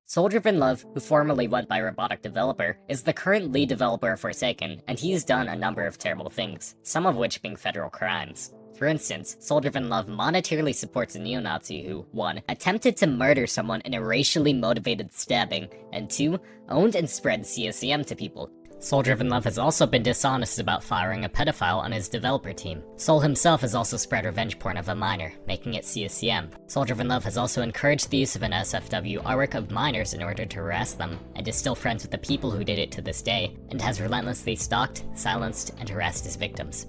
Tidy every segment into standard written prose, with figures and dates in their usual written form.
Souldrivenlove, who formerly went by Robotic Developer, is the current lead developer of Forsaken, and he's done a number of terrible things, some of which being federal crimes. For instance, Souldrivenlove monetarily supports a neo-Nazi who, 1. Attempted to murder someone in a racially motivated stabbing, and 2. Owned and spread CSEM to people. Souldrivenlove has also been dishonest about firing a pedophile on his developer team. Soul himself has also spread revenge porn of a minor, making it CSEM. Souldrivenlove has also encouraged the use of an NSFW artwork of minors in order to harass them, and is still friends with the people who did it to this day, and has relentlessly stalked, silenced, and harassed his victims.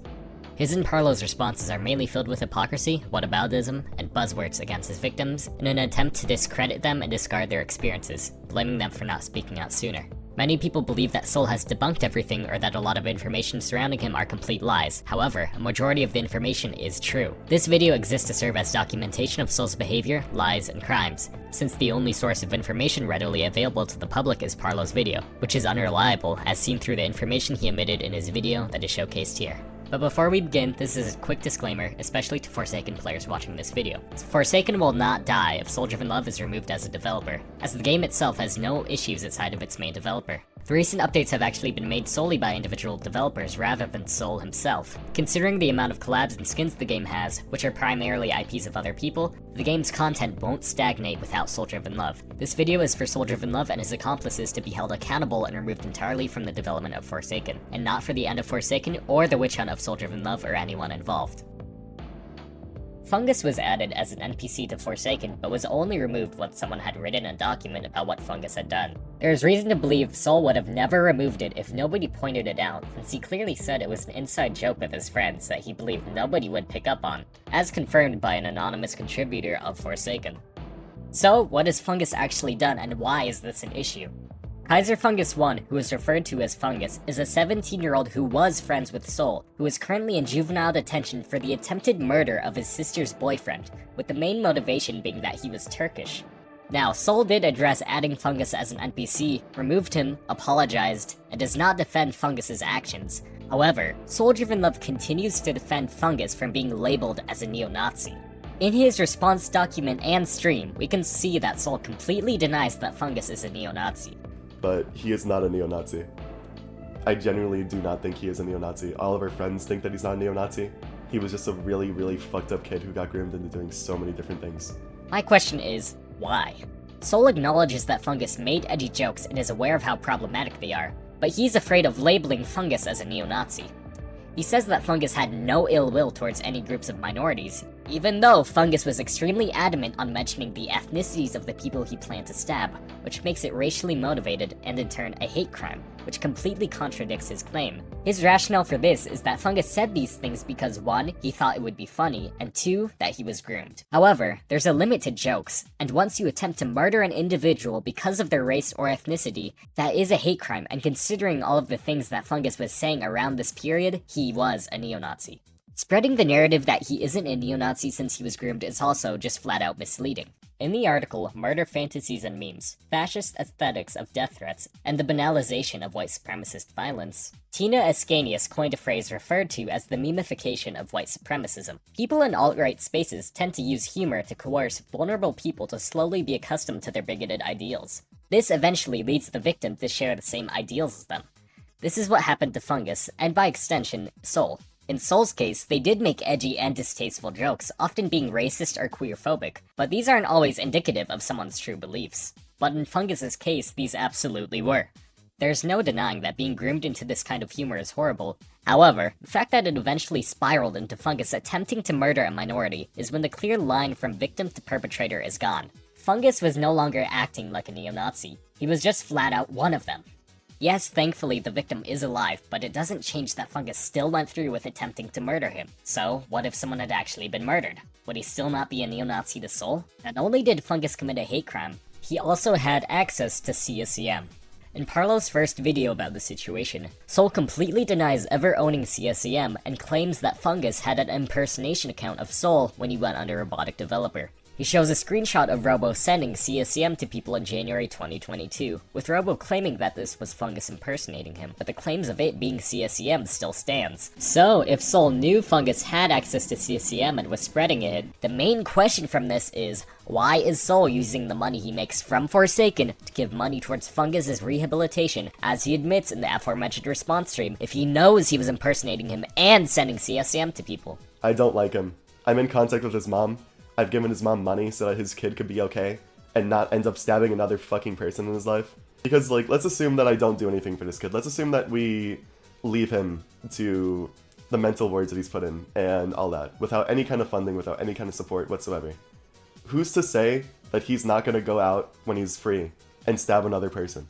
His and Parlo's responses are mainly filled with hypocrisy, whataboutism, and buzzwords against his victims in an attempt to discredit them and discard their experiences, blaming them for not speaking out sooner. Many people believe that Soul has debunked everything or that a lot of information surrounding him are complete lies. However, a majority of the information is true. This video exists to serve as documentation of Soul's behavior, lies, and crimes, since the only source of information readily available to the public is Parlo's video, which is unreliable as seen through the information he omitted in his video that is showcased here. But before we begin, this is a quick disclaimer, especially to Forsaken players watching this video. Forsaken will not die if Souldrivenlove is removed as a developer, as the game itself has no issues outside of its main developer. The recent updates have actually been made solely by individual developers rather than Soul himself. Considering the amount of collabs and skins the game has, which are primarily IPs of other people, the game's content won't stagnate without Souldrivenlove. This video is for Souldrivenlove and his accomplices to be held accountable and removed entirely from the development of Forsaken, and not for the end of Forsaken or the witch hunt of Souldrivenlove or anyone involved. Fungus was added as an NPC to Forsaken, but was only removed once someone had written a document about what Fungus had done. There is reason to believe Soul would have never removed it if nobody pointed it out, since he clearly said it was an inside joke with his friends that he believed nobody would pick up on, as confirmed by an anonymous contributor of Forsaken. So, what has Fungus actually done, and why is this an issue? Kaiser Fungus 1, who is referred to as Fungus, is a 17-year-old who was friends with Soul, who is currently in juvenile detention for the attempted murder of his sister's boyfriend, with the main motivation being that he was Turkish. Now, Soul did address adding Fungus as an NPC, removed him, apologized, and does not defend Fungus's actions. However, Souldrivenlove continues to defend Fungus from being labeled as a neo-Nazi. In his response document and stream, we can see that Soul completely denies that Fungus is a neo-Nazi. But he is not a neo-Nazi. I genuinely do not think he is a neo-Nazi. All of our friends think that he's not a neo-Nazi. He was just a really, really fucked up kid who got groomed into doing so many different things. My question is, why? Soul acknowledges that Fungus made edgy jokes and is aware of how problematic they are, but he's afraid of labeling Fungus as a neo-Nazi. He says that Fungus had no ill will towards any groups of minorities, even though Fungus was extremely adamant on mentioning the ethnicities of the people he planned to stab, which makes it racially motivated and in turn a hate crime, which completely contradicts his claim. His rationale for this is that Fungus said these things because 1, he thought it would be funny, and 2, that he was groomed. However, there's a limit to jokes, and once you attempt to murder an individual because of their race or ethnicity, that is a hate crime, and considering all of the things that Fungus was saying around this period, he was a neo-Nazi. Spreading the narrative that he isn't a neo-Nazi since he was groomed is also just flat out misleading. In the article, Murder Fantasies and Memes, Fascist Aesthetics of Death Threats, and the Banalization of White Supremacist Violence, Tina Ascanius coined a phrase referred to as the memification of white supremacism. People in alt-right spaces tend to use humor to coerce vulnerable people to slowly be accustomed to their bigoted ideals. This eventually leads the victim to share the same ideals as them. This is what happened to Fungus, and by extension, Soul. In Soul's case, they did make edgy and distasteful jokes, often being racist or queerphobic, but these aren't always indicative of someone's true beliefs. But in Fungus's case, these absolutely were. There's no denying that being groomed into this kind of humor is horrible. However, the fact that it eventually spiraled into Fungus attempting to murder a minority is when the clear line from victim to perpetrator is gone. Fungus was no longer acting like a neo-Nazi. He was just flat out one of them. Yes, thankfully the victim is alive, but it doesn't change that Fungus still went through with attempting to murder him. So, what if someone had actually been murdered? Would he still not be a neo-Nazi to Soul? Not only did Fungus commit a hate crime, he also had access to CSEM. In Parlo's first video about the situation, Soul completely denies ever owning CSEM and claims that Fungus had an impersonation account of Soul when he went under Robotic Developer. He shows a screenshot of Robo sending CSEM to people in January 2022, with Robo claiming that this was Fungus impersonating him, but the claims of it being CSEM still stands. So, if Soul knew Fungus had access to CSEM and was spreading it, the main question from this is, why is Soul using the money he makes from Forsaken to give money towards Fungus's rehabilitation, as he admits in the aforementioned response stream, if he knows he was impersonating him and sending CSEM to people? I don't like him. I'm in contact with his mom. I've given his mom money so that his kid could be okay and not end up stabbing another fucking person in his life. Because, like, let's assume that I don't do anything for this kid. Let's assume that we leave him to the mental wards that he's put in and all that, without any kind of funding, without any kind of support whatsoever. Who's to say that he's not gonna go out when he's free and stab another person?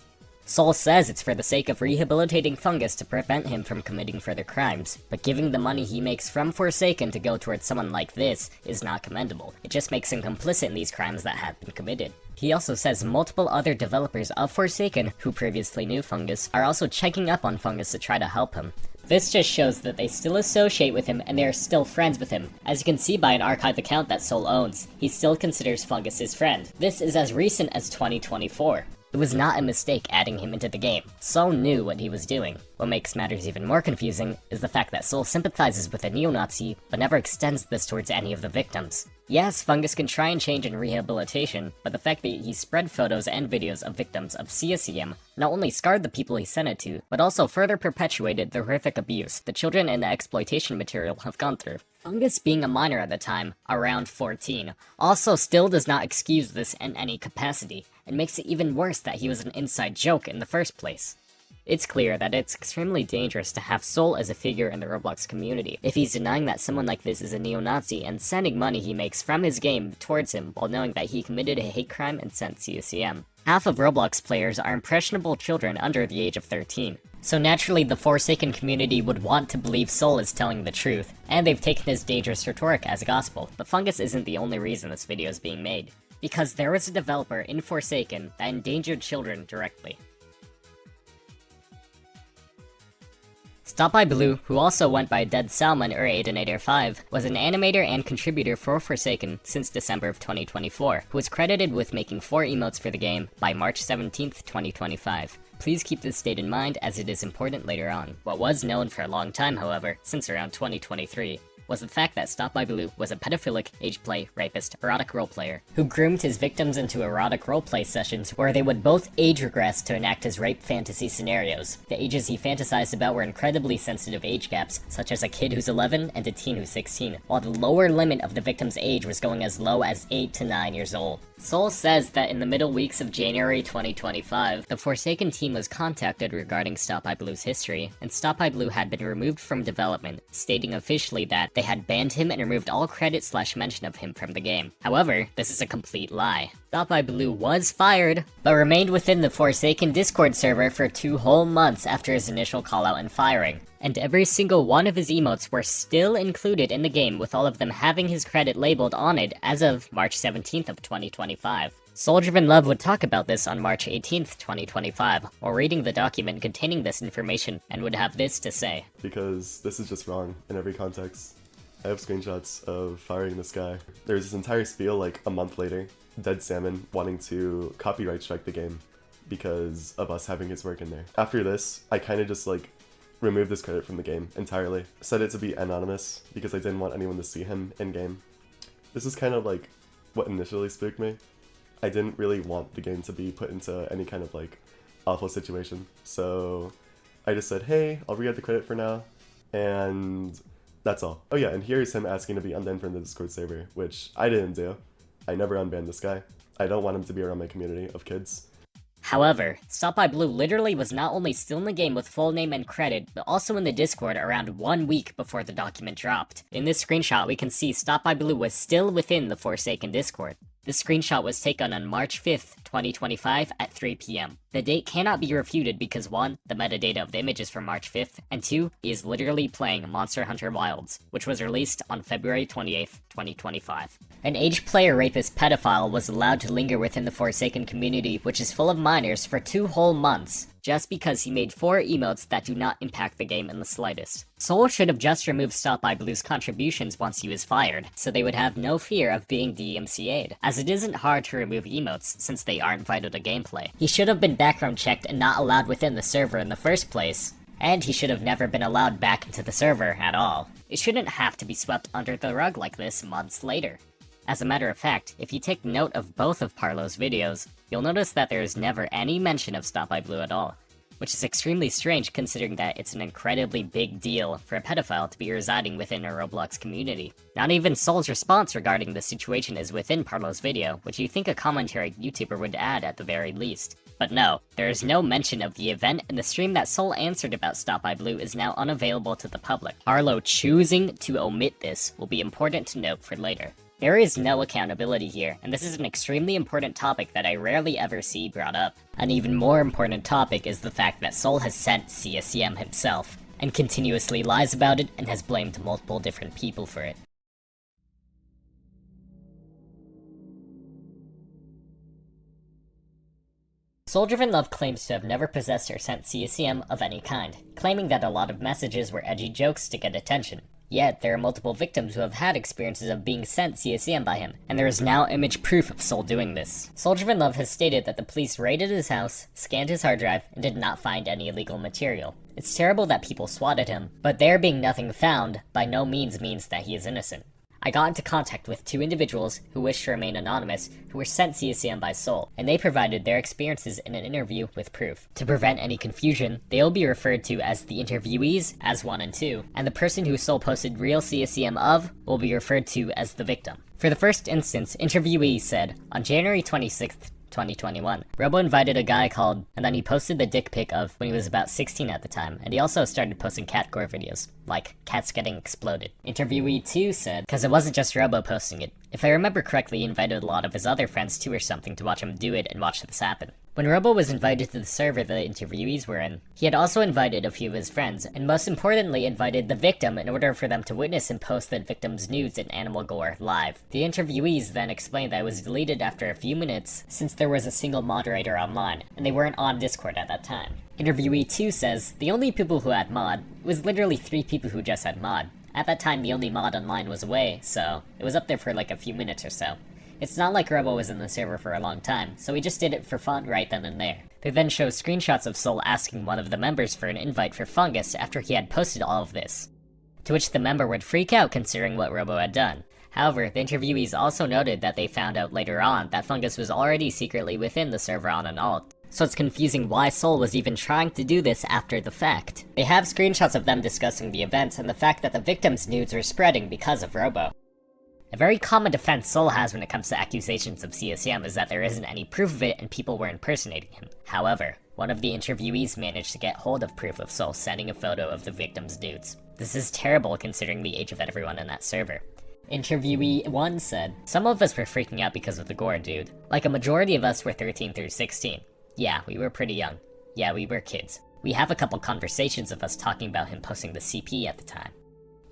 Soul says it's for the sake of rehabilitating Fungus to prevent him from committing further crimes, but giving the money he makes from Forsaken to go towards someone like this is not commendable. It just makes him complicit in these crimes that have been committed. He also says multiple other developers of Forsaken, who previously knew Fungus, are also checking up on Fungus to try to help him. This just shows that they still associate with him and they are still friends with him. As you can see by an archived account that Soul owns, he still considers Fungus his friend. This is as recent as 2024. It was not a mistake adding him into the game. Soul knew what he was doing. What makes matters even more confusing is the fact that Soul sympathizes with a neo-Nazi, but never extends this towards any of the victims. Yes, Fungus can try and change in rehabilitation, but the fact that he spread photos and videos of victims of CSEM not only scarred the people he sent it to, but also further perpetuated the horrific abuse the children in the exploitation material have gone through. Fungus being a minor at the time, around 14, also still does not excuse this in any capacity, and makes it even worse that he was an inside joke in the first place. It's clear that it's extremely dangerous to have Soul as a figure in the Roblox community, if he's denying that someone like this is a neo-Nazi and sending money he makes from his game towards him while knowing that he committed a hate crime and sent CSEM. Half of Roblox players are impressionable children under the age of 13. So naturally the Forsaken community would want to believe Soul is telling the truth, and they've taken his dangerous rhetoric as gospel, but Fungus isn't the only reason this video is being made. Because there was a developer in Forsaken that endangered children directly. StopIBlue, who also went by Dead Salmon or Aidinator5, was an animator and contributor for Forsaken since December of 2024, who was credited with making 4 emotes for the game by March 17th, 2025. Please keep this date in mind as it is important later on. What was known for a long time, however, since around 2023, was the fact that StopIBlue was a pedophilic, age play, rapist, erotic roleplayer, who groomed his victims into erotic roleplay sessions where they would both age regress to enact his rape fantasy scenarios. The ages he fantasized about were incredibly sensitive age gaps, such as a kid who's 11 and a teen who's 16, while the lower limit of the victim's age was going as low as 8 to 9 years old. Soul says that in the middle weeks of January 2025, the Forsaken team was contacted regarding StopIBlue's history, and StopIBlue had been removed from development, stating officially that they had banned him and removed all credit/mention of him from the game. However, this is a complete lie. StopIBlue was fired, but remained within the Forsaken Discord server for 2 whole months after his initial callout and firing. And every single one of his emotes were still included in the game, with all of them having his credit labeled on it as of March 17th of 2025. Souldrivenlove would talk about this on March 18th, 2025, while reading the document containing this information, and would have this to say. Because this is just wrong in every context. I have screenshots of firing this guy. There's this entire spiel like a month later, Dead Salmon wanting to copyright strike the game because of us having his work in there. After this, I kind of just like removed this credit from the game entirely. Set it to be anonymous because I didn't want anyone to see him in game. This is kind of like what initially spooked me. I didn't really want the game to be put into any kind of like awful situation. So I just said, hey, I'll re-add the credit for now, and that's all. Oh yeah, and here's him asking to be unbanned from the Discord server, which I didn't do. I never unbanned this guy. I don't want him to be around my community of kids. However, StopIBlue literally was not only still in the game with full name and credit, but also in the Discord around 1 week before the document dropped. In this screenshot, we can see StopIBlue was still within the Forsaken Discord. This screenshot was taken on March 5th, 2025 at 3 PM. The date cannot be refuted because 1, the metadata of the image is from March 5th, and 2, he is literally playing Monster Hunter Wilds, which was released on February 28th, 2025. An age player rapist pedophile was allowed to linger within the Forsaken community, which is full of minors, for 2 whole months, just because he made 4 emotes that do not impact the game in the slightest. Soul should have just removed StopIBlue's contributions once he was fired, so they would have no fear of being DMCA'd, as it isn't hard to remove emotes since they aren't vital to gameplay. He should have been background checked and not allowed within the server in the first place, and he should have never been allowed back into the server at all. It shouldn't have to be swept under the rug like this months later. As a matter of fact, if you take note of both of Parlo's videos, you'll notice that there is never any mention of StopIBlue at all, which is extremely strange considering that it's an incredibly big deal for a pedophile to be residing within a Roblox community. Not even Soul's response regarding the situation is within Parlo's video, which you think a commentary YouTuber would add at the very least. But no, there is no mention of the event, and the stream that Soul answered about StopIBlue is now unavailable to the public. Parlo choosing to omit this will be important to note for later. There is no accountability here, and this is an extremely important topic that I rarely ever see brought up. An even more important topic is the fact that Soul has sent CSEM himself, and continuously lies about it and has blamed multiple different people for it. Souldrivenlove claims to have never possessed or sent CSEM of any kind, claiming that a lot of messages were edgy jokes to get attention. Yet, there are multiple victims who have had experiences of being sent CSEM by him, and there is now image proof of Soul doing this. Souldrivenlove has stated that the police raided his house, scanned his hard drive, and did not find any illegal material. It's terrible that people swatted him, but there being nothing found by no means that he is innocent. I got into contact with 2 individuals who wish to remain anonymous who were sent CSEM by Soul, and they provided their experiences in an interview with proof. To prevent any confusion, they will be referred to as the interviewees, as 1 and 2, and the person who Soul posted real CSEM of will be referred to as the victim. For the first instance, interviewee said, on January 26th, 2021. Robo invited a guy called, and then he posted the dick pic of when he was about 16 at the time, and he also started posting cat gore videos, like cats getting exploded. Interviewee 2 said, cause it wasn't just Robo posting it. If I remember correctly, he invited a lot of his other friends too or something to watch him do it and watch this happen. When Robo was invited to the server the interviewees were in, he had also invited a few of his friends, and most importantly invited the victim in order for them to witness and post the victim's nudes and animal gore live. The interviewees then explained that it was deleted after a few minutes since there was a single moderator online, and they weren't on Discord at that time. Interviewee 2 says, the only people who had mod, it was literally 3 people who just had mod. At that time the only mod online was away, so it was up there for like a few minutes or so. It's not like Robo was in the server for a long time, so we just did it for fun right then and there. They then show screenshots of Soul asking one of the members for an invite for Fungus after he had posted all of this, to which the member would freak out considering what Robo had done. However, the interviewees also noted that they found out later on that Fungus was already secretly within the server on an alt, so it's confusing why Soul was even trying to do this after the fact. They have screenshots of them discussing the events and the fact that the victim's nudes were spreading because of Robo. A very common defense Soul has when it comes to accusations of CSEM is that there isn't any proof of it and people were impersonating him. However, one of the interviewees managed to get hold of proof of Soul sending a photo of the victim's nudes. This is terrible considering the age of everyone in that server. Interviewee 1 said, some of us were freaking out because of the gore, dude. Like a majority of us were 13 through 16. Yeah, we were pretty young. Yeah, we were kids. We have a couple conversations of us talking about him posting the CP at the time.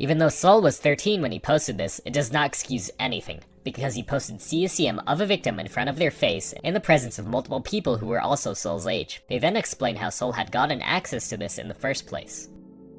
Even though Soul was 13 when he posted this, it does not excuse anything, because he posted CSEM of a victim in front of their face in the presence of multiple people who were also Soul's age. They then explain how Soul had gotten access to this in the first place.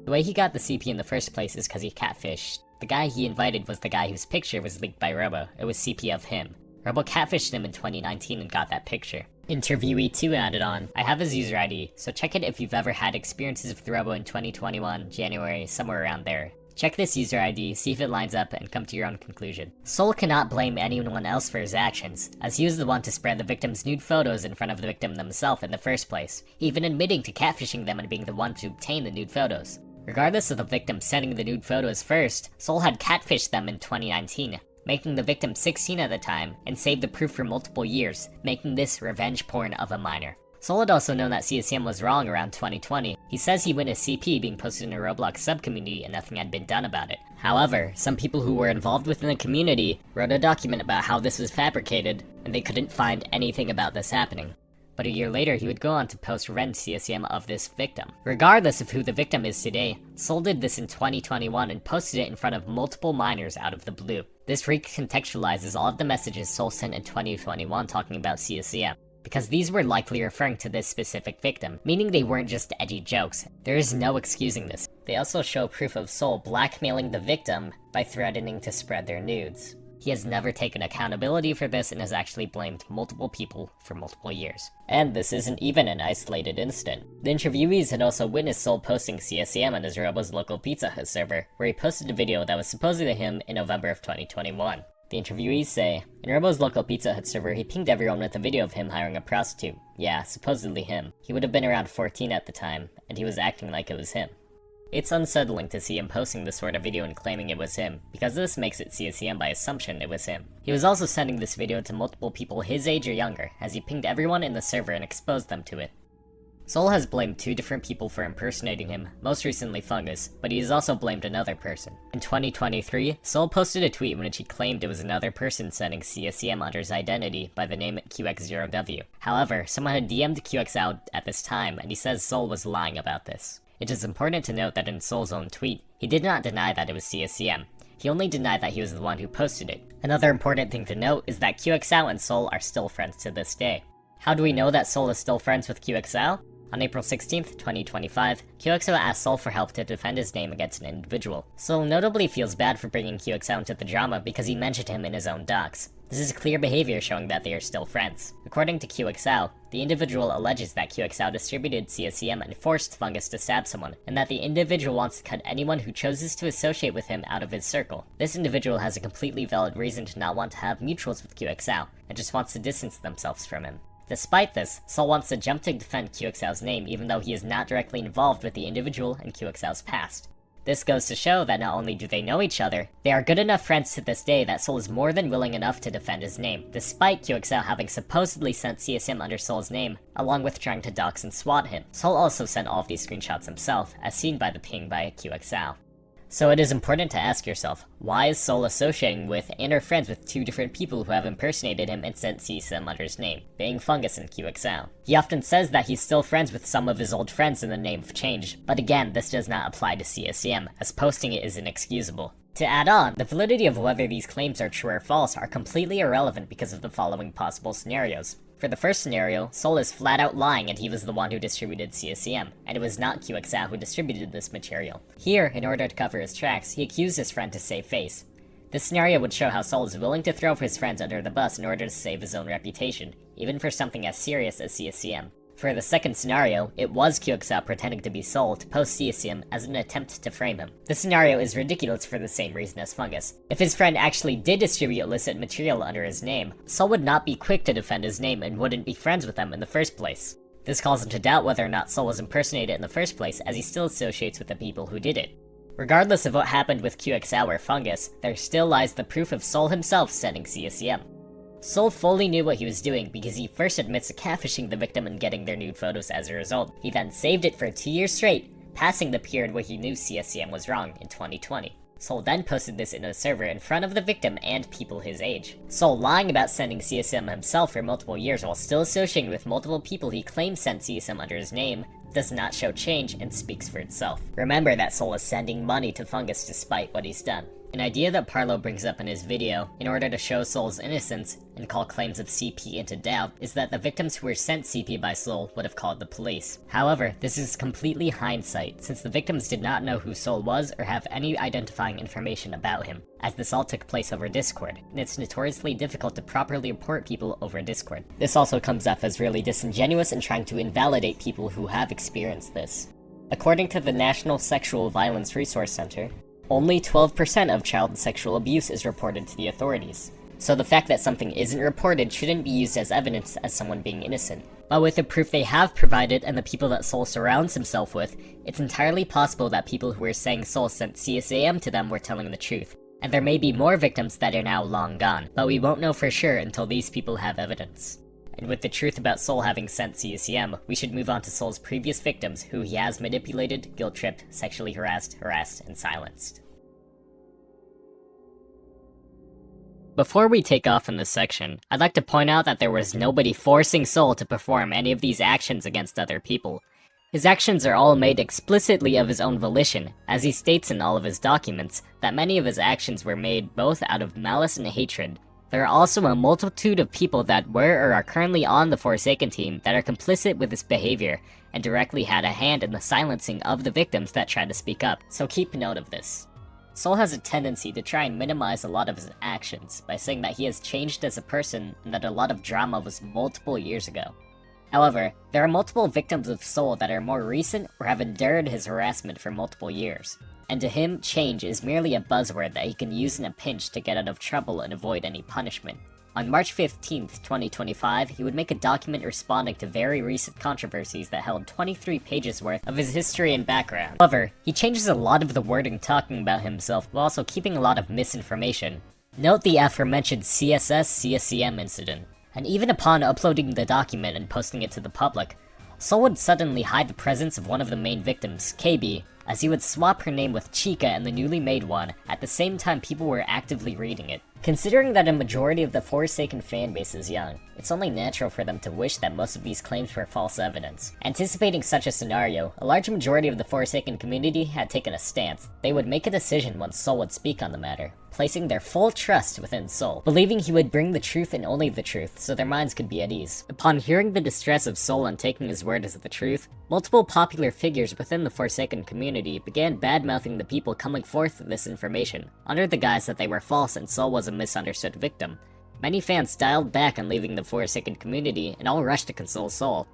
The way he got the CP in the first place is because he catfished. The guy he invited was the guy whose picture was leaked by Robo. It was CP of him. Robo catfished him in 2019 and got that picture. Interviewee 2 added on, I have his user ID, so check it if you've ever had experiences with Robo in 2021, January, somewhere around there. Check this user ID, see if it lines up, and come to your own conclusion. Soul cannot blame anyone else for his actions, as he was the one to spread the victim's nude photos in front of the victim themselves in the first place, even admitting to catfishing them and being the one to obtain the nude photos. Regardless of the victim sending the nude photos first, Soul had catfished them in 2019, making the victim 16 at the time, and saved the proof for multiple years, making this revenge porn of a minor. Soul had also known that CSEM was wrong around 2020. He says he witnessed CP being posted in a Roblox subcommunity and nothing had been done about it. However, some people who were involved within the community wrote a document about how this was fabricated, and they couldn't find anything about this happening. But a year later, he would go on to post revenge CSEM of this victim. Regardless of who the victim is today, Soul did this in 2021 and posted it in front of multiple minors out of the blue. This recontextualizes all of the messages Soul sent in 2021 talking about CSEM. because these were likely referring to this specific victim, meaning they weren't just edgy jokes. There is no excusing this. They also show proof of Soul blackmailing the victim by threatening to spread their nudes. He has never taken accountability for this and has actually blamed multiple people for multiple years. And this isn't even an isolated incident. The interviewees had also witnessed Soul posting CSEM on his Robo's local Pizza Hut server, where he posted a video that was supposedly him in November of 2021. The interviewees say, in Robo's local Pizza Hut server, he pinged everyone with a video of him hiring a prostitute. Yeah, supposedly him. He would have been around 14 at the time, and he was acting like it was him. It's unsettling to see him posting this sort of video and claiming it was him, because this makes it CSEM by assumption it was him. He was also sending this video to multiple people his age or younger, as he pinged everyone in the server and exposed them to it. Soul has blamed 2 different people for impersonating him, most recently Fungus, but he has also blamed another person. In 2023, Soul posted a tweet in which he claimed it was another person sending CSEM under his identity by the name QX0W. However, someone had DM'd QXL at this time, and he says Soul was lying about this. It is important to note that in Soul's own tweet, he did not deny that it was CSEM. He only denied that he was the one who posted it. Another important thing to note is that QXL and Soul are still friends to this day. How do we know that Soul is still friends with QXL? On April 16th, 2025, QXL asked Soul for help to defend his name against an individual. Soul notably feels bad for bringing QXL into the drama because he mentioned him in his own docs. This is clear behavior showing that they are still friends. According to QXL, the individual alleges that QXL distributed CSEM and forced Fungus to stab someone, and that the individual wants to cut anyone who chooses to associate with him out of his circle. This individual has a completely valid reason to not want to have mutuals with QXL, and just wants to distance themselves from him. Despite this, Soul wants to jump to defend QXL's name even though he is not directly involved with the individual and QXL's past. This goes to show that not only do they know each other, they are good enough friends to this day that Soul is more than willing enough to defend his name, despite QXL having supposedly sent CSM under Soul's name, along with trying to dox and swat him. Soul also sent all of these screenshots himself, as seen by the ping by QXL. So it is important to ask yourself, why is Soul associating with and are friends with 2 different people who have impersonated him and sent CSM under his name, being Fungus and QXL? He often says that he's still friends with some of his old friends in the name of change, but again, this does not apply to CSEM, as posting it is inexcusable. To add on, the validity of whether these claims are true or false are completely irrelevant because of the following possible scenarios. For the first scenario, Soul is flat out lying and he was the one who distributed CSEM, and it was not QXL who distributed this material. Here, in order to cover his tracks, he accused his friend to save face. This scenario would show how Soul is willing to throw his friends under the bus in order to save his own reputation, even for something as serious as CSEM. For the second scenario, it was QXL pretending to be Soul to post CSEM as an attempt to frame him. This scenario is ridiculous for the same reason as Fungus. If his friend actually did distribute illicit material under his name, Soul would not be quick to defend his name and wouldn't be friends with them in the first place. This calls into doubt whether or not Soul was impersonated in the first place, as he still associates with the people who did it. Regardless of what happened with QXL or Fungus, there still lies the proof of Soul himself sending CSEM. Soul fully knew what he was doing because he first admits to catfishing the victim and getting their nude photos as a result. He then saved it for 2 years straight, passing the period where he knew CSEM was wrong in 2020. Soul then posted this in a server in front of the victim and people his age. Soul lying about sending CSM himself for multiple years while still associating with multiple people he claims sent CSM under his name does not show change and speaks for itself. Remember that Soul is sending money to Fungus despite what he's done. An idea that Parlo brings up in his video, in order to show Soul's innocence and call claims of CP into doubt, is that the victims who were sent CP by Soul would have called the police. However, this is completely hindsight, since the victims did not know who Soul was or have any identifying information about him, as this all took place over Discord, and it's notoriously difficult to properly report people over Discord. This also comes off as really disingenuous and trying to invalidate people who have experienced this. According to the National Sexual Violence Resource Center, only 12% of child sexual abuse is reported to the authorities. So the fact that something isn't reported shouldn't be used as evidence as someone being innocent. But with the proof they have provided and the people that Soul surrounds himself with, it's entirely possible that people who were saying Soul sent CSAM to them were telling the truth. And there may be more victims that are now long gone, but we won't know for sure until these people have evidence. And with the truth about Soul having sent CSEM, we should move on to Soul's previous victims who he has manipulated, guilt-tripped, sexually harassed, and silenced. Before we take off in this section, I'd like to point out that there was nobody forcing Soul to perform any of these actions against other people. His actions are all made explicitly of his own volition, as he states in all of his documents that many of his actions were made both out of malice and hatred, There are also a multitude of people that were or are currently on the Forsaken team that are complicit with this behavior and directly had a hand in the silencing of the victims that tried to speak up, so keep note of this. Soul has a tendency to try and minimize a lot of his actions by saying that he has changed as a person and that a lot of drama was multiple years ago. However, there are multiple victims of Soul that are more recent or have endured his harassment for multiple years. And to him, change is merely a buzzword that he can use in a pinch to get out of trouble and avoid any punishment. On March 15th, 2025, he would make a document responding to very recent controversies that held 23 pages worth of his history and background. However, he changes a lot of the wording talking about himself while also keeping a lot of misinformation. Note the aforementioned CSEM incident. And even upon uploading the document and posting it to the public, Soul would suddenly hide the presence of one of the main victims, KB, as he would swap her name with Chica and the newly made one at the same time people were actively reading it. Considering that a majority of the Forsaken fanbase is young, it's only natural for them to wish that most of these claims were false evidence. Anticipating such a scenario, a large majority of the Forsaken community had taken a stance. They would make a decision once Soul would speak on the matter, placing their full trust within Soul, believing he would bring the truth and only the truth, so their minds could be at ease. Upon hearing the distress of Soul and taking his word as the truth, multiple popular figures within the Forsaken community began bad-mouthing the people coming forth with this information, under the guise that they were false and Soul was a misunderstood victim. Many fans dialed back on leaving the Forsaken community and all rushed to console Soul.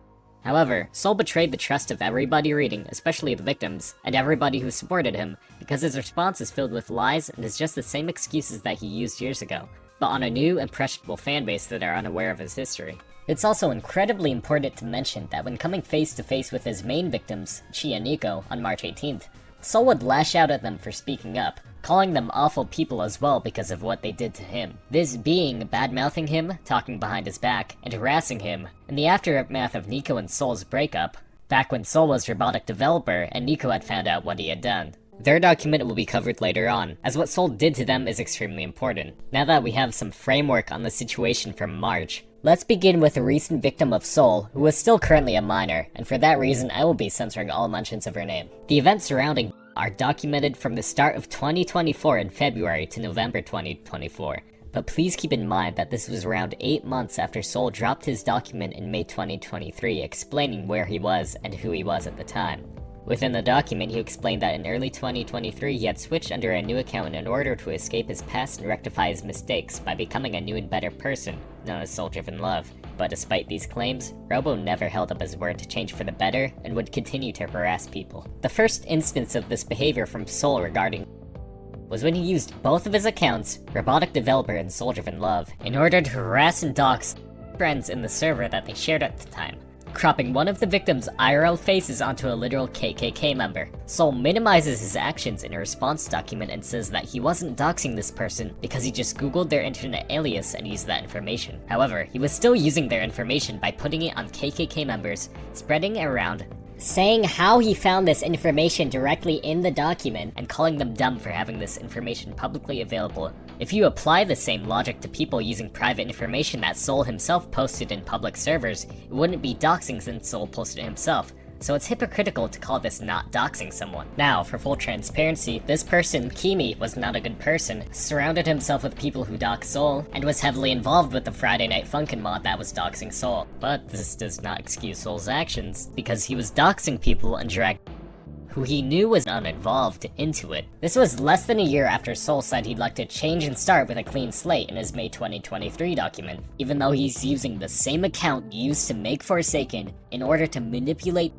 However, Soul betrayed the trust of everybody reading, especially the victims, and everybody who supported him, because his response is filled with lies and is just the same excuses that he used years ago, but on a new, impressionable fanbase that are unaware of his history. It's also incredibly important to mention that when coming face to face with his main victims, Chi and Nico, on March 18th, Soul would lash out at them for speaking up, calling them awful people as well because of what they did to him. This being bad-mouthing him, talking behind his back, and harassing him, in the aftermath of Nico and Soul's breakup, back when Soul was robotic developer and Nico had found out what he had done. Their document will be covered later on, as what Soul did to them is extremely important. Now that we have some framework on the situation from March, let's begin with a recent victim of Soul, who is still currently a minor, and for that reason I will be censoring all mentions of her name. The events surrounding are documented from the start of 2024 in February to November 2024, but please keep in mind that this was around 8 months after Soul dropped his document in May 2023 explaining where he was and who he was at the time. Within the document, he explained that in early 2023 he had switched under a new account in order to escape his past and rectify his mistakes by becoming a new and better person, known as Souldrivenlove. But despite these claims, Robo never held up his word to change for the better and would continue to harass people. The first instance of this behavior from Soul regarding was when he used both of his accounts, Robotic Developer and Souldrivenlove, in order to harass and dox friends in the server that they shared at the time, cropping one of the victim's IRL faces onto a literal KKK member. Soul minimizes his actions in a response document and says that he wasn't doxing this person because he just googled their internet alias and used that information. However, he was still using their information by putting it on KKK members, spreading it around, saying how he found this information directly in the document, and calling them dumb for having this information publicly available. If you apply the same logic to people using private information that Soul himself posted in public servers, it wouldn't be doxing since Soul posted it himself, so it's hypocritical to call this not doxing someone. Now, for full transparency, this person, Kimi, was not a good person, surrounded himself with people who dox Soul, and was heavily involved with the Friday Night Funkin' mod that was doxing Soul. But this does not excuse Soul's actions, because he was doxing people and dragged who he knew was uninvolved into it. This was less than a year after Soul said he'd like to change and start with a clean slate in his May 2023 document, even though he's using the same account used to make Forsaken in order to manipulate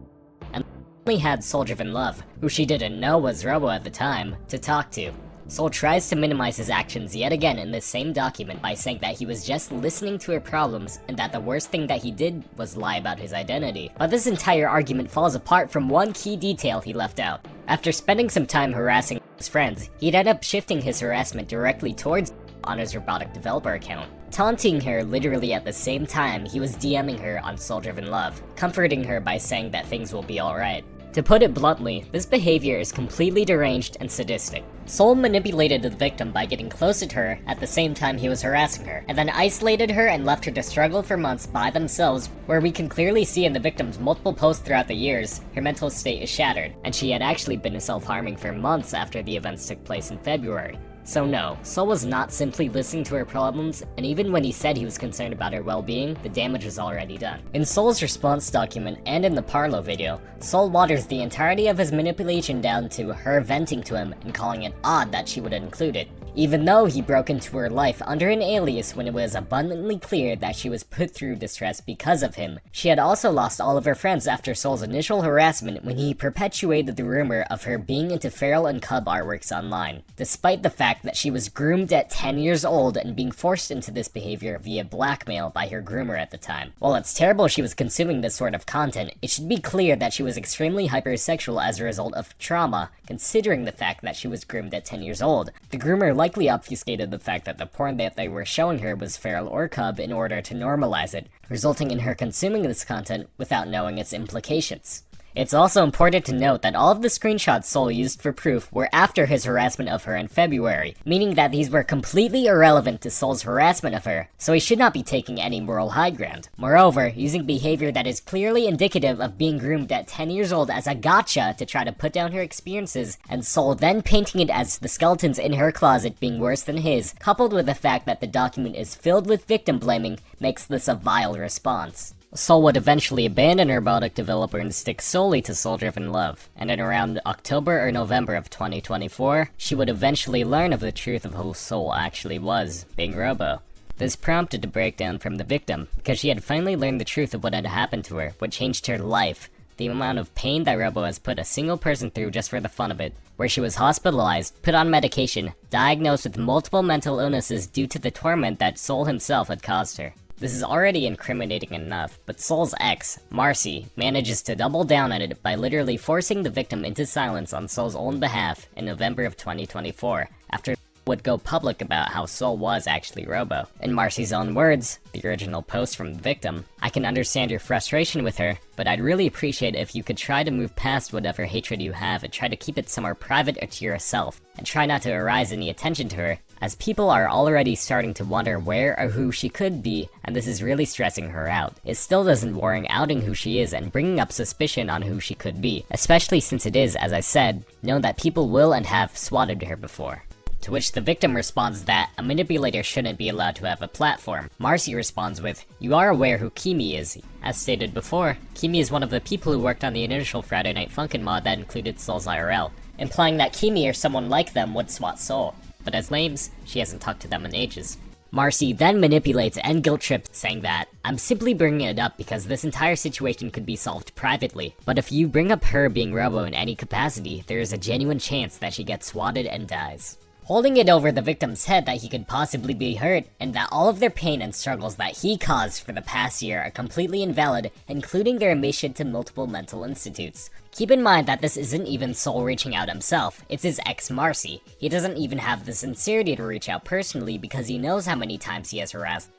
and only had Souldrivenlove, who she didn't know was Robo at the time, to talk to. Soul tries to minimize his actions yet again in this same document by saying that he was just listening to her problems and that the worst thing that he did was lie about his identity. But this entire argument falls apart from one key detail he left out. After spending some time harassing his friends, he'd end up shifting his harassment directly towards on his robotic developer account, taunting her literally at the same time he was DMing her on Souldrivenlove, comforting her by saying that things will be alright. To put it bluntly, this behavior is completely deranged and sadistic. Soul manipulated the victim by getting closer to her at the same time he was harassing her, and then isolated her and left her to struggle for months by themselves, where we can clearly see in the victim's multiple posts throughout the years, her mental state is shattered, and she had actually been self-harming for months after the events took place in February. So no, Soul was not simply listening to her problems, and even when he said he was concerned about her well-being, the damage was already done. In Soul's response document and in the Parlo video, Soul waters the entirety of his manipulation down to her venting to him and calling it odd that she would include it, even though he broke into her life under an alias when it was abundantly clear that she was put through distress because of him. She had also lost all of her friends after Soul's initial harassment when he perpetuated the rumor of her being into feral and cub artworks online, despite the fact that she was groomed at 10 years old and being forced into this behavior via blackmail by her groomer at the time. While it's terrible she was consuming this sort of content, it should be clear that she was extremely hypersexual as a result of trauma, considering the fact that she was groomed at 10 years old. The groomer likely obfuscated the fact that the porn that they were showing her was feral or cub in order to normalize it, resulting in her consuming this content without knowing its implications. It's also important to note that all of the screenshots Soul used for proof were after his harassment of her in February, meaning that these were completely irrelevant to Soul's harassment of her, so he should not be taking any moral high ground. Moreover, using behavior that is clearly indicative of being groomed at 10 years old as a gotcha to try to put down her experiences, and Soul then painting it as the skeletons in her closet being worse than his, coupled with the fact that the document is filled with victim blaming, makes this a vile response. Soul would eventually abandon her robotic developer and stick solely to Souldrivenlove, and in around October or November of 2024, she would eventually learn of the truth of who Soul actually was, being Robo. This prompted a breakdown from the victim, because she had finally learned the truth of what had happened to her, what changed her life. The amount of pain that Robo has put a single person through just for the fun of it, where she was hospitalized, put on medication, diagnosed with multiple mental illnesses due to the torment that Soul himself had caused her. This is already incriminating enough, but Soul's ex, Marcy, manages to double down on it by literally forcing the victim into silence on Soul's own behalf in November of 2024, after would go public about how Soul was actually Robo. In Marcy's own words, the original post from the victim, "I can understand your frustration with her, but I'd really appreciate it if you could try to move past whatever hatred you have and try to keep it somewhere private or to yourself, and try not to arouse any attention to her, as people are already starting to wonder where or who she could be, and this is really stressing her out. It still doesn't warrant outing who she is and bringing up suspicion on who she could be, especially since it is, as I said, known that people will and have swatted her before." To which the victim responds that a manipulator shouldn't be allowed to have a platform. Marcy responds with, "You are aware who Kimi is." As stated before, Kimi is one of the people who worked on the initial Friday Night Funkin' mod that included Soul's IRL, implying that Kimi or someone like them would swat Soul. But as lames, she hasn't talked to them in ages. Marcy then manipulates and guilt trips, saying that, "I'm simply bringing it up because this entire situation could be solved privately, but if you bring up her being Robo in any capacity, there is a genuine chance that she gets swatted and dies." Holding it over the victim's head that he could possibly be hurt, and that all of their pain and struggles that he caused for the past year are completely invalid, including their admission to multiple mental institutes. Keep in mind that this isn't even Soul reaching out himself, it's his ex Marcy. He doesn't even have the sincerity to reach out personally because he knows how many times he has harassed.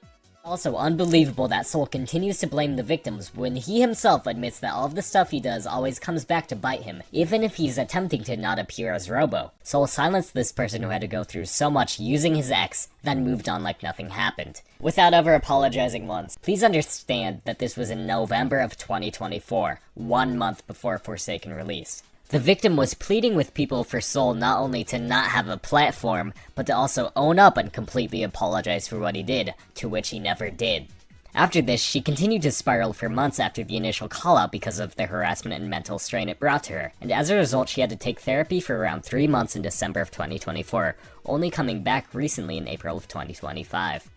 Also unbelievable that Soul continues to blame the victims when he himself admits that all of the stuff he does always comes back to bite him, even if he's attempting to not appear as Robo. Soul silenced this person who had to go through so much using his ex, then moved on like nothing happened, without ever apologizing once. Please understand that this was in November of 2024, 1 month before Forsaken released. The victim was pleading with people for Soul not only to not have a platform, but to also own up and completely apologize for what he did, to which he never did. After this, she continued to spiral for months after the initial call-out because of the harassment and mental strain it brought to her, and as a result she had to take therapy for around 3 months in December of 2024, only coming back recently in April of 2025.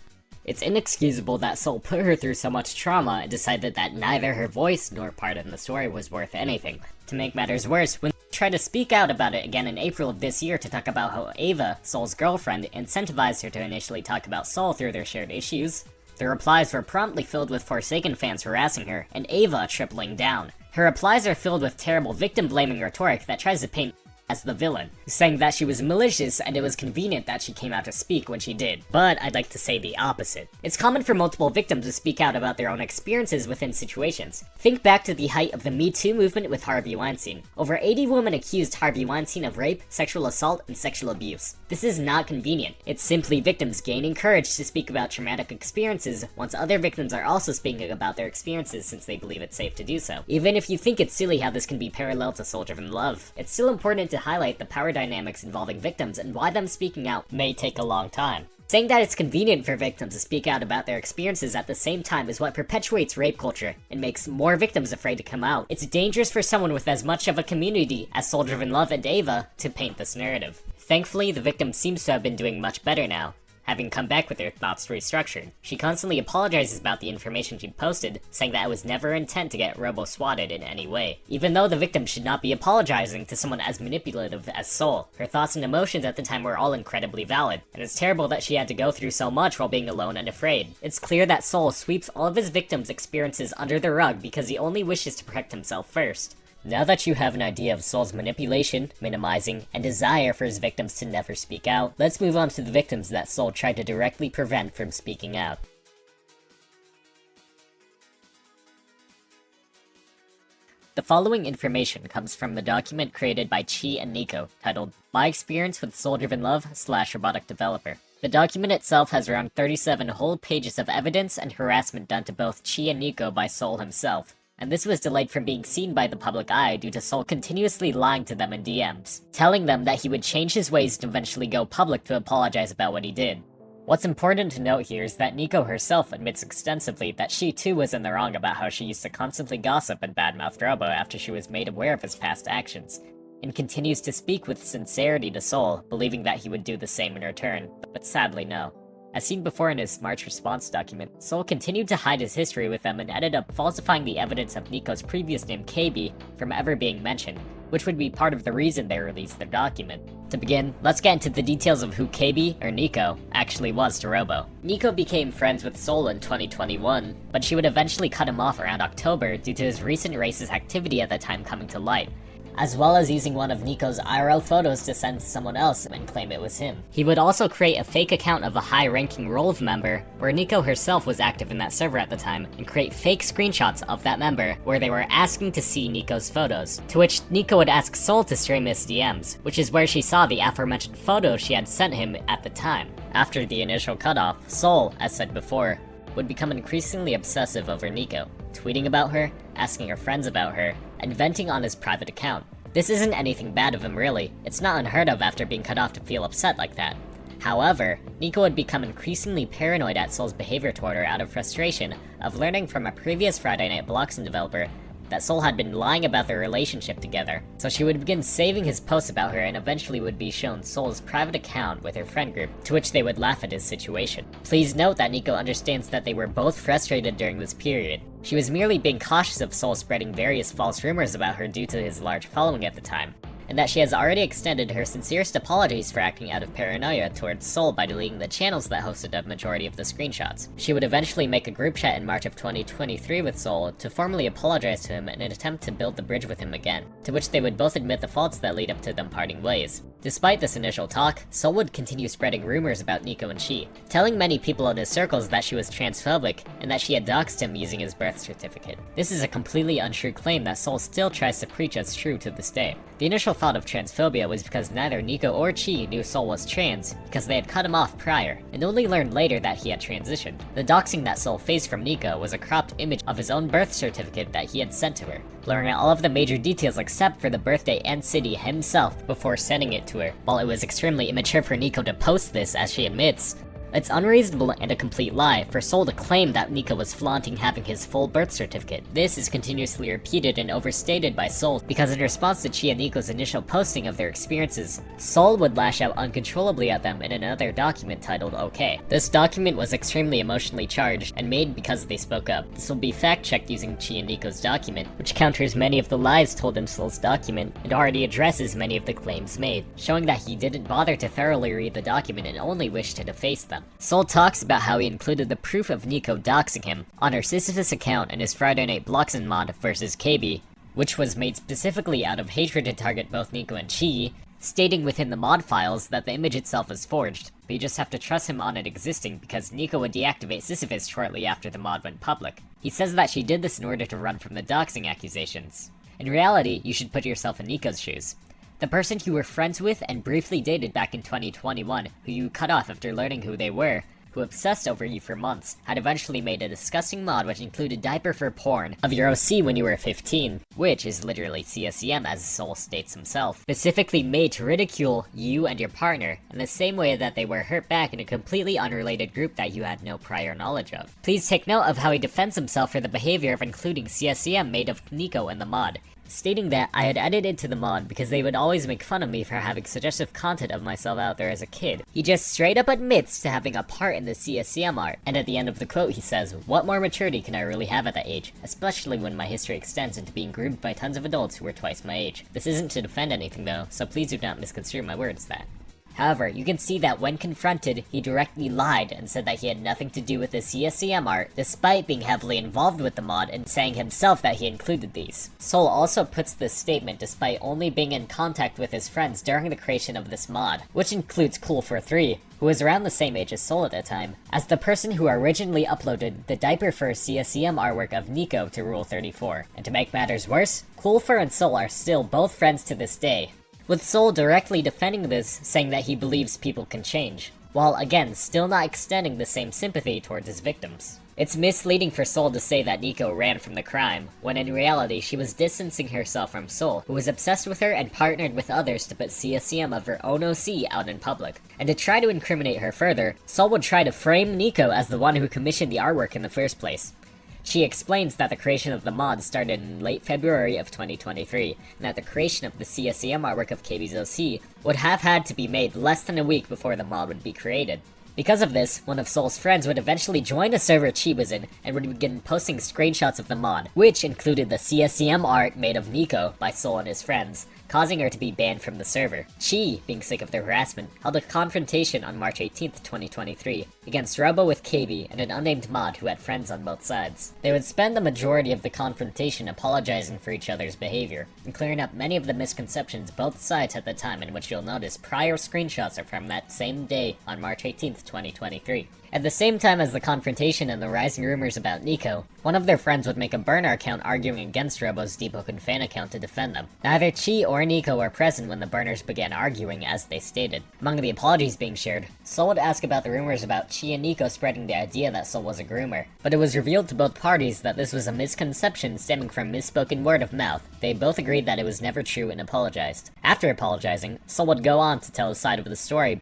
It's inexcusable that Soul put her through so much trauma and decided that neither her voice nor part in the story was worth anything. To make matters worse, when she tried to speak out about it again in April of this year to talk about how Ava, Soul's girlfriend, incentivized her to initially talk about Soul through their shared issues, the replies were promptly filled with Forsaken fans harassing her, and Ava tripling down. Her replies are filled with terrible victim-blaming rhetoric that tries to paint as the villain, saying that she was malicious and it was convenient that she came out to speak when she did. But I'd like to say the opposite. It's common for multiple victims to speak out about their own experiences within situations. Think back to the height of the Me Too movement with Harvey Weinstein. Over 80 women accused Harvey Weinstein of rape, sexual assault, and sexual abuse. This is not convenient. It's simply victims gaining courage to speak about traumatic experiences once other victims are also speaking about their experiences since they believe it's safe to do so. Even if you think it's silly how this can be parallel to Souldrivenlove, it's still important to to highlight the power dynamics involving victims and why them speaking out may take a long time. Saying that it's convenient for victims to speak out about their experiences at the same time is what perpetuates rape culture and makes more victims afraid to come out. It's dangerous for someone with as much of a community as Souldrivenlove and Ava to paint this narrative. Thankfully, the victim seems to have been doing much better now, having come back with her thoughts restructured. She constantly apologizes about the information she'd posted, saying that it was never intent to get robo-swatted in any way. Even though the victim should not be apologizing to someone as manipulative as Soul, her thoughts and emotions at the time were all incredibly valid, and it's terrible that she had to go through so much while being alone and afraid. It's clear that Soul sweeps all of his victims' experiences under the rug because he only wishes to protect himself first. Now that you have an idea of Soul's manipulation, minimizing, and desire for his victims to never speak out, let's move on to the victims that Soul tried to directly prevent from speaking out. The following information comes from the document created by Chi and Nico, titled My Experience with Souldrivenlove / Robotic Developer. The document itself has around 37 whole pages of evidence and harassment done to both Chi and Nico by Soul himself, and this was delayed from being seen by the public eye due to Soul continuously lying to them in DMs, telling them that he would change his ways and eventually go public to apologize about what he did. What's important to note here is that Nico herself admits extensively that she too was in the wrong about how she used to constantly gossip and badmouth Robo after she was made aware of his past actions, and continues to speak with sincerity to Soul, believing that he would do the same in return, but sadly no. As seen before in his March response document, Soul continued to hide his history with them and ended up falsifying the evidence of Nico's previous name KB from ever being mentioned, which would be part of the reason they released their document. To begin, let's get into the details of who KB, or Nico, actually was to Robo. Nico became friends with Soul in 2021, but she would eventually cut him off around October due to his recent racist activity at the time coming to light, as well as using one of Nico's IRL photos to send to someone else and claim it was him. He would also create a fake account of a high-ranking Rolv member, where Nico herself was active in that server at the time, and create fake screenshots of that member where they were asking to see Nico's photos, to which Nico would ask Soul to stream his DMs, which is where she saw the aforementioned photo she had sent him at the time. After the initial cutoff, Soul, as said before, would become increasingly obsessive over Nico, tweeting about her, asking her friends about her, and venting on his private account. This isn't anything bad of him really, it's not unheard of after being cut off to feel upset like that. However, Nico would become increasingly paranoid at Soul's behavior toward her out of frustration of learning from a previous Friday Night doxxing developer that Soul had been lying about their relationship together, so she would begin saving his posts about her and eventually would be shown Soul's private account with her friend group, to which they would laugh at his situation. Please note that Nico understands that they were both frustrated during this period. She was merely being cautious of Soul spreading various false rumors about her due to his large following at the time, and that she has already extended her sincerest apologies for acting out of paranoia towards Soul by deleting the channels that hosted a majority of the screenshots. She would eventually make a group chat in March of 2023 with Soul to formally apologize to him in an attempt to build the bridge with him again, to which they would both admit the faults that lead up to them parting ways. Despite this initial talk, Soul would continue spreading rumors about Nico and Chi, telling many people in his circles that she was transphobic and that she had doxed him using his birth certificate. This is a completely untrue claim that Soul still tries to preach as true to this day. The initial thought of transphobia was because neither Nico or Chi knew Soul was trans, because they had cut him off prior, and only learned later that he had transitioned. The doxing that Soul faced from Nico was a cropped image of his own birth certificate that he had sent to her, blurring out all of the major details except for the birthday and city himself before sending it to her. While it was extremely immature for Nico to post this, as she admits, it's unreasonable and a complete lie for Soul to claim that Nico was flaunting having his full birth certificate. This is continuously repeated and overstated by Soul because in response to Chi and Nico's initial posting of their experiences, Soul would lash out uncontrollably at them in another document titled OK. This document was extremely emotionally charged and made because they spoke up. This will be fact-checked using Chi and Nico's document, which counters many of the lies told in Soul's document and already addresses many of the claims made, showing that he didn't bother to thoroughly read the document and only wished to deface them. Soul talks about how he included the proof of Nico doxing him on her Sisyphus account in his Friday Night doxxing mod versus KB, which was made specifically out of hatred to target both Nico and Chi, stating within the mod files that the image itself is forged, but you just have to trust him on it existing because Nico would deactivate Sisyphus shortly after the mod went public. He says that she did this in order to run from the doxing accusations. In reality, you should put yourself in Nico's shoes. The person you were friends with and briefly dated back in 2021, who you cut off after learning who they were, who obsessed over you for months, had eventually made a disgusting mod which included diaper for porn of your OC when you were 15, which is literally CSEM as Soul states himself, specifically made to ridicule you and your partner in the same way that they were hurt back in a completely unrelated group that you had no prior knowledge of. Please take note of how he defends himself for the behavior of including CSEM made of Nico in the mod, stating that I had added it to the mod because they would always make fun of me for having suggestive content of myself out there as a kid. He just straight up admits to having a part in the CSEM art, and at the end of the quote he says, "What more maturity can I really have at that age, especially when my history extends into being groomed by tons of adults who were twice my age. This isn't to defend anything though, so please do not misconstrue my words that." However, you can see that when confronted, he directly lied and said that he had nothing to do with the CSEM art, despite being heavily involved with the mod and saying himself that he included these. Soul also puts this statement despite only being in contact with his friends during the creation of this mod, which includes Cool43, who was around the same age as Soul at the time, as the person who originally uploaded the diaper for CSEM artwork of Nico to Rule 34. And to make matters worse, Cool4 and Soul are still both friends to this day, with Soul directly defending this, saying that he believes people can change, while again still not extending the same sympathy towards his victims. It's misleading for Soul to say that Nico ran from the crime, when in reality she was distancing herself from Soul, who was obsessed with her and partnered with others to put CSEM of her own OC out in public. And to try to incriminate her further, Soul would try to frame Nico as the one who commissioned the artwork in the first place. She explains that the creation of the mod started in late February of 2023, and that the creation of the CSEM artwork of KB's OC would have had to be made less than a week before the mod would be created. Because of this, one of Soul's friends would eventually join a server Chi was in, and would begin posting screenshots of the mod, which included the CSEM art made of Nico by Soul and his friends, causing her to be banned from the server. Chi, being sick of the harassment, held a confrontation on March 18th, 2023, against Robo with KB and an unnamed mod who had friends on both sides. They would spend the majority of the confrontation apologizing for each other's behavior, and clearing up many of the misconceptions both sides had at the time, in which you'll notice prior screenshots are from that same day on March 18th, 2023. At the same time as the confrontation and the rising rumors about Nico, one of their friends would make a burner account arguing against Robo's debunked fan account to defend them. Neither Chi or Nico were present when the burners began arguing, as they stated. Among the apologies being shared, Soul would ask about the rumors about Chi and Nico spreading the idea that Soul was a groomer, but it was revealed to both parties that this was a misconception stemming from misspoken word of mouth. They both agreed that it was never true and apologized. After apologizing, Soul would go on to tell his side of the story,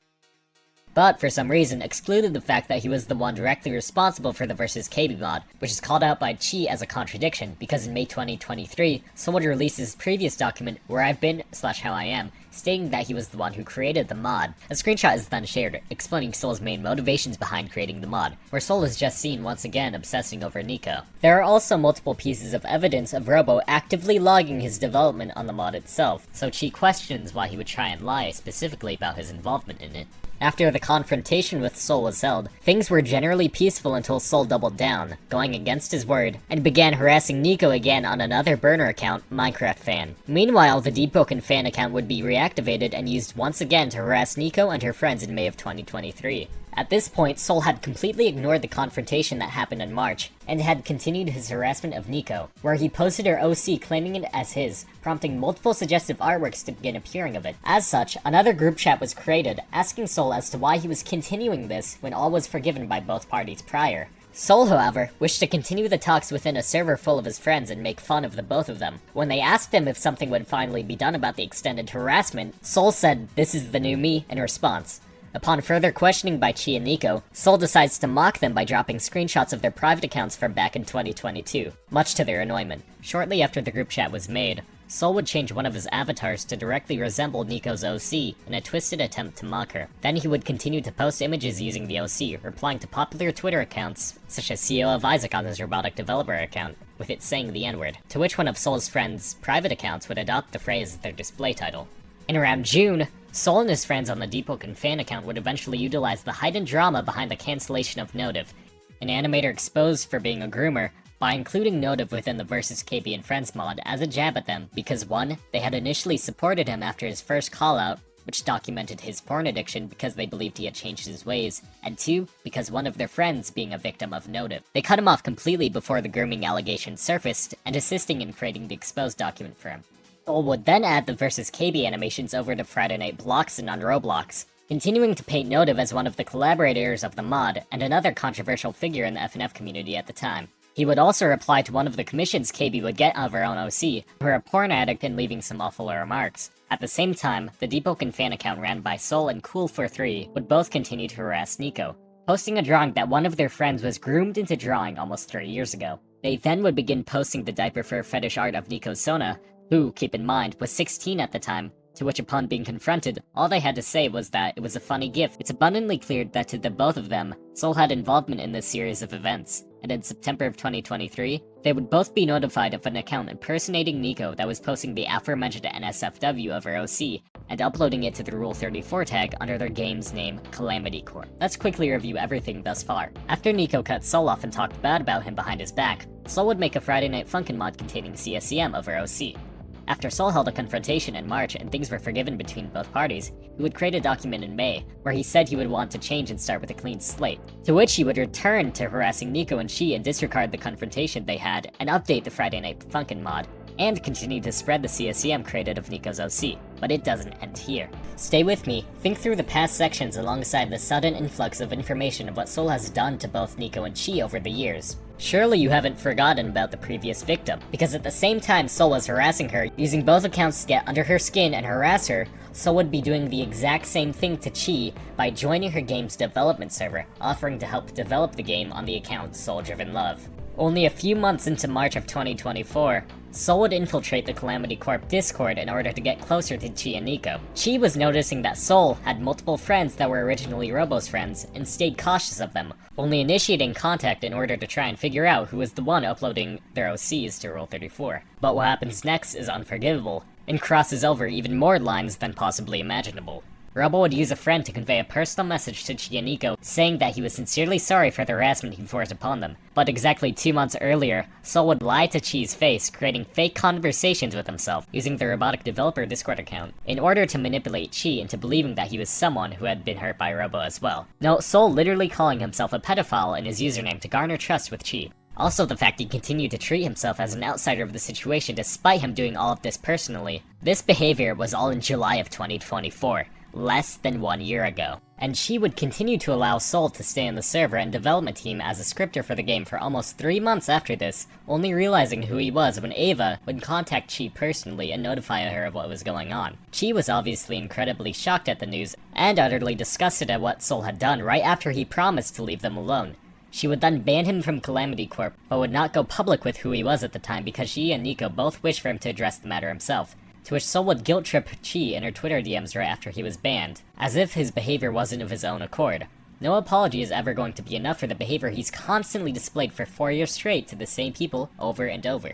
but for some reason excluded the fact that he was the one directly responsible for the Versus KB mod, which is called out by Chi as a contradiction, because in May 2023, Soul would release his previous document, Where I've Been / How I Am, stating that he was the one who created the mod. A screenshot is then shared, explaining Soul's main motivations behind creating the mod, where Soul is just seen once again obsessing over Nico. There are also multiple pieces of evidence of Robo actively logging his development on the mod itself, so Chi questions why he would try and lie specifically about his involvement in it. After the confrontation with Soul was held, things were generally peaceful until Soul doubled down, going against his word, and began harassing Nico again on another burner account, Minecraft Fan. Meanwhile, the debunked fan account would be reactivated and used once again to harass Nico and her friends in May of 2023. At this point, Soul had completely ignored the confrontation that happened in March, and had continued his harassment of Nico, where he posted her OC claiming it as his, prompting multiple suggestive artworks to begin appearing of it. As such, another group chat was created, asking Soul as to why he was continuing this when all was forgiven by both parties prior. Soul, however, wished to continue the talks within a server full of his friends and make fun of the both of them. When they asked him if something would finally be done about the extended harassment, Soul said, "This is the new me," in response. Upon further questioning by Chi and Nico, Soul decides to mock them by dropping screenshots of their private accounts from back in 2022, much to their annoyment. Shortly after the group chat was made, Soul would change one of his avatars to directly resemble Nico's OC in a twisted attempt to mock her. Then he would continue to post images using the OC, replying to popular Twitter accounts, such as CEO of Isaac on his robotic developer account, with it saying the N-word, to which one of Soul's friends' private accounts would adopt the phrase as their display title. In around June, Soul and his friends on the debunked fan account would eventually utilize the hidden drama behind the cancellation of Notive, an animator exposed for being a groomer, by including Notive within the Versus KB and Friends mod as a jab at them because 1. They had initially supported him after his first callout, which documented his porn addiction because they believed he had changed his ways, and 2. Because one of their friends being a victim of Notive. They cut him off completely before the grooming allegations surfaced, and assisting in creating the exposed document for him. Soul would then add the Versus KB animations over to Friday Night Bloxxing on Roblox, continuing to paint Notive as one of the collaborators of the mod and another controversial figure in the FNF community at the time. He would also reply to one of the commissions KB would get of her own OC for a porn addict and leaving some awful remarks. At the same time, the debunked fan account ran by Soul and Cool43 would both continue to harass Nico, posting a drawing that one of their friends was groomed into drawing almost 3 years ago. They then would begin posting the diaper fur fetish art of Nico Sona, who, keep in mind, was 16 at the time, to which upon being confronted, all they had to say was that it was a funny gift. It's abundantly clear that to the both of them, Soul had involvement in this series of events, and in September of 2023, they would both be notified of an account impersonating Nico that was posting the aforementioned NSFW of her OC, and uploading it to the Rule 34 tag under their game's name, Calamity Corp. Let's quickly review everything thus far. After Nico cut Soul off and talked bad about him behind his back, Soul would make a Friday Night Funkin' mod containing CSEM of her OC. After Soul held a confrontation in March and things were forgiven between both parties, he would create a document in May, where he said he would want to change and start with a clean slate, to which he would return to harassing Nico and Chi and disregard the confrontation they had and update the Friday Night Funkin' mod, and continue to spread the CSEM created of Nico's OC. But it doesn't end here. Stay with me, think through the past sections alongside the sudden influx of information of what Soul has done to both Nico and Chi over the years. Surely you haven't forgotten about the previous victim, because at the same time Soul was harassing her, using both accounts to get under her skin and harass her, Soul would be doing the exact same thing to Chi by joining her game's development server, offering to help develop the game on the account Souldrivenlove. Only a few months into March of 2024, Soul would infiltrate the Calamity Corp Discord in order to get closer to Chi and Nico. Chi was noticing that Soul had multiple friends that were originally Robo's friends and stayed cautious of them, only initiating contact in order to try and figure out who was the one uploading their OCs to Rule 34. But what happens next is unforgivable, and crosses over even more lines than possibly imaginable. Robo would use a friend to convey a personal message to Chi and Nico, saying that he was sincerely sorry for the harassment he forced upon them. But exactly 2 months earlier, Soul would lie to Chi's face, creating fake conversations with himself, using the robotic developer Discord account, in order to manipulate Chi into believing that he was someone who had been hurt by Robo as well. No, Soul literally calling himself a pedophile in his username to garner trust with Chi. Also the fact he continued to treat himself as an outsider of the situation despite him doing all of this personally. This behavior was all in July of 2024. Less than 1 year ago. And she would continue to allow Soul to stay in the server and development team as a scripter for the game for almost 3 months after this, only realizing who he was when Ava would contact Chi personally and notify her of what was going on. Chi was obviously incredibly shocked at the news, and utterly disgusted at what Soul had done right after he promised to leave them alone. She would then ban him from Calamity Corp, but would not go public with who he was at the time because she and Nico both wished for him to address the matter himself, to which Soul would guilt-trip Chi in her Twitter DMs right after he was banned, as if his behavior wasn't of his own accord. No apology is ever going to be enough for the behavior he's constantly displayed for 4 years straight to the same people over and over.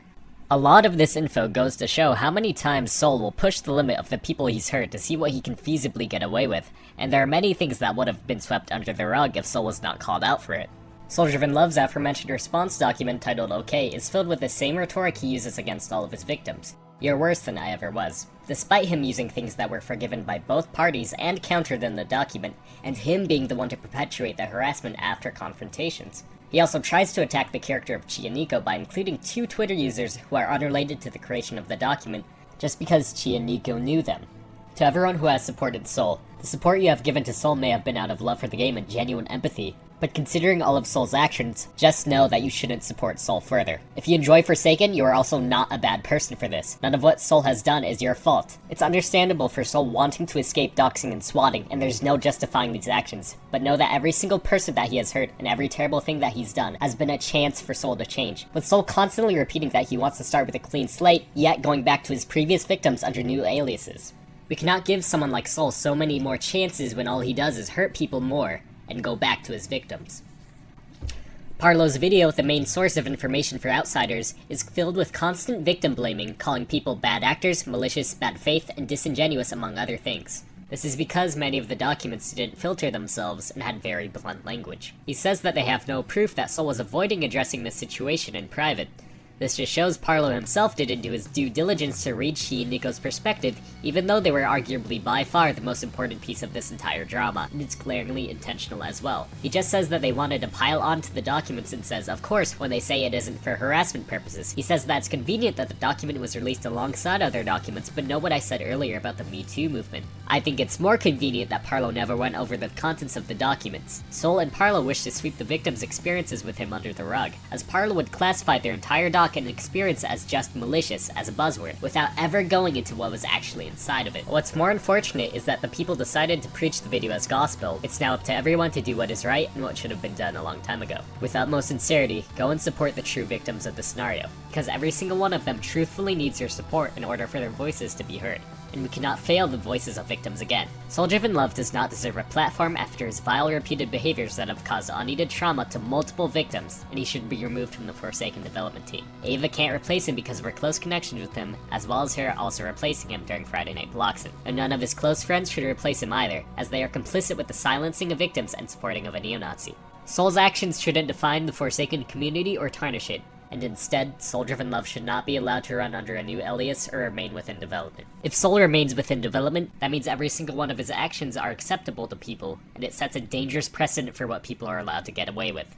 A lot of this info goes to show how many times Soul will push the limit of the people he's hurt to see what he can feasibly get away with, and there are many things that would have been swept under the rug if Soul was not called out for it. Souldrivenlove's aforementioned response document titled OK is filled with the same rhetoric he uses against all of his victims. You're worse than I ever was, despite him using things that were forgiven by both parties and countered in the document, and him being the one to perpetuate the harassment after confrontations. He also tries to attack the character of Chi and Nico by including 2 Twitter users who are unrelated to the creation of the document, just because Chi and Nico knew them. To everyone who has supported Soul, the support you have given to Soul may have been out of love for the game and genuine empathy, but considering all of Soul's actions, just know that you shouldn't support Soul further. If you enjoy Forsaken, you are also not a bad person for this. None of what Soul has done is your fault. It's understandable for Soul wanting to escape doxing and swatting, and there's no justifying these actions, but know that every single person that he has hurt and every terrible thing that he's done has been a chance for Soul to change, with Soul constantly repeating that he wants to start with a clean slate, yet going back to his previous victims under new aliases. We cannot give someone like Soul so many more chances when all he does is hurt people more, and go back to his victims. Parlo's video, the main source of information for outsiders, is filled with constant victim blaming, calling people bad actors, malicious, bad faith, and disingenuous among other things. This is because many of the documents didn't filter themselves and had very blunt language. He says that they have no proof that Soul was avoiding addressing this situation in private. This just shows Parlo himself didn't do his due diligence to read Shi and Nico's perspective, even though they were arguably by far the most important piece of this entire drama, and it's glaringly intentional as well. He just says that they wanted to pile onto the documents and says, of course, when they say it isn't for harassment purposes. He says that's convenient that the document was released alongside other documents, but know what I said earlier about the Me Too movement. I think it's more convenient that Parlo never went over the contents of the documents. Soul and Parlo wish to sweep the victims' experiences with him under the rug, as Parlo would classify their entire doc and experience as just malicious, as a buzzword, without ever going into what was actually inside of it. What's more unfortunate is that the people decided to preach the video as gospel. It's now up to everyone to do what is right and what should have been done a long time ago. With utmost sincerity, go and support the true victims of the scenario, because every single one of them truthfully needs your support in order for their voices to be heard. And we cannot fail the voices of victims again. Souldrivenlove does not deserve a platform after his vile repeated behaviors that have caused unneeded trauma to multiple victims, and he should be removed from the Forsaken development team. Ava can't replace him because of her close connections with him, as well as her also replacing him during Friday Night doxxing. And none of his close friends should replace him either, as they are complicit with the silencing of victims and supporting of a neo-Nazi. Soul's actions shouldn't define the Forsaken community or tarnish it, and instead, Souldrivenlove should not be allowed to run under a new alias or remain within development. If Soul remains within development, that means every single one of his actions are acceptable to people, and it sets a dangerous precedent for what people are allowed to get away with.